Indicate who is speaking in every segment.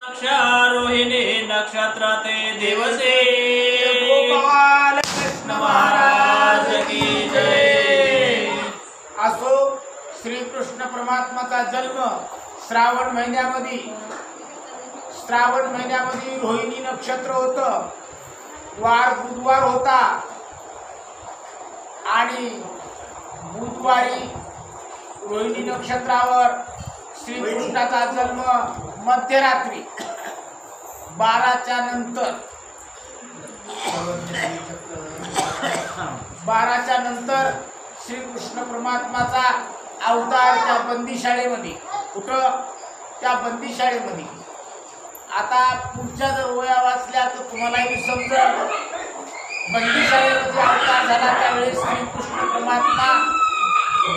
Speaker 1: रोहिणी नक्षत्राते दिवसे
Speaker 2: गोपाल कृष्ण महाराज की जय। असो श्रीकृष्ण परमात्माचा जन्म श्रावण महिन्यामध्ये रोहिणी नक्षत्र होतं। वार बुधवार होता आणि बुधवारी रोहिणी नक्षत्रावर श्रीकृष्णाचा जन्म मध्यरात्री 12च्या नंतर श्रीकृष्ण परमात्माचा अवतार त्या बंदीशाळेमध्ये कुठं त्या बंदीशाळेमध्ये। आता पुढच्या जर वया वाचल्या तर तुम्हालाही समजेल बंदीशाळेमध्ये अवतार झाला त्यावेळेस श्रीकृष्ण परमात्मा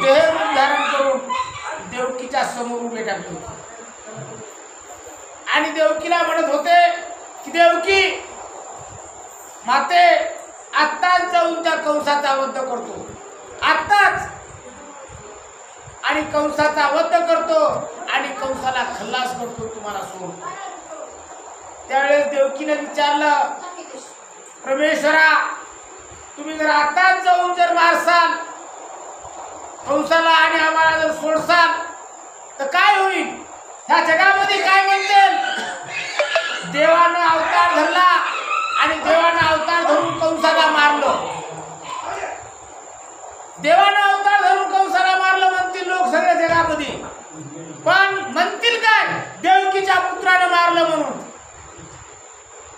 Speaker 2: देह धारण करून देवकीच्या समोर उभे टाकले होते आणि देवकीला म्हणत होते की देवकी माते आत्ताच जाऊन त्या कंसाचा वध करतो, आत्ताच, आणि कंसाचा वध करतो आणि कंसाला खल्लास करतो, तुम्हाला सोडतो। त्यावेळेस देवकीने विचारलं परमेश्वरा तुम्ही जर आत्ताच जाऊन जर मारसाल कंसाला आणि आम्हाला जर सोडसाल तर काय होईल, ह्या जगामध्ये काय म्हणतील? देवानं अवतार धरला आणि देवानं अवतार धरून कंसाला मारलं, देवानं अवतार धरून कंसाला मारलं म्हणतील लोक सगळ्या जगामध्ये। पण म्हणतील काय? देवकीच्या पुत्रानं मारलं म्हणून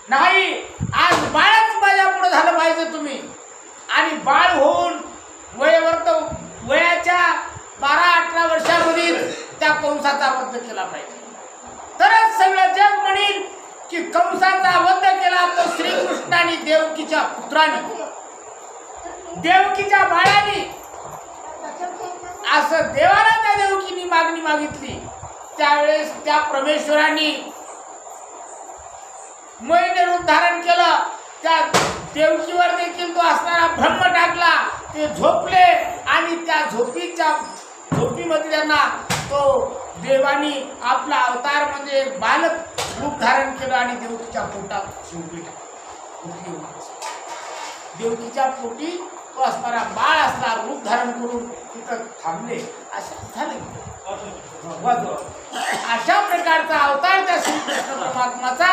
Speaker 2: नाही। आज बाळच माझ्या पुढे झालं पाहिजे तुम्ही, आणि बाळ होऊन वयाच्या 12-18 वर्षामध्ये त्या कंसाचा वध केला पाहिजे, तरच सगळं जग म्हणेल की कंसाचा वध केला तो श्रीकृष्णाने देवकीच्या पुत्राने, देवकीच्या बाळाने। असं देवाला त्या देवकीने मागणी मागितली। त्यावेळेस त्या परमेश्वराने मयने रूप धारण केलं, त्या देवकीवर देखील तो असणारा ब्रह्म टाकला, ते झोपले आणि त्या झोपीमध्ये त्यांना तो देवानी आपला अवतार म्हणजे बालक रूप धारण केलं आणि देवकीच्या पोटात शिवली टाकली। देवकीच्या पोटी तो असणारा बाळ असला रूप धारण करून तिथं थांबले, असं झाले। अशा प्रकारचा अवतार त्या श्रीकृष्ण परमात्माचा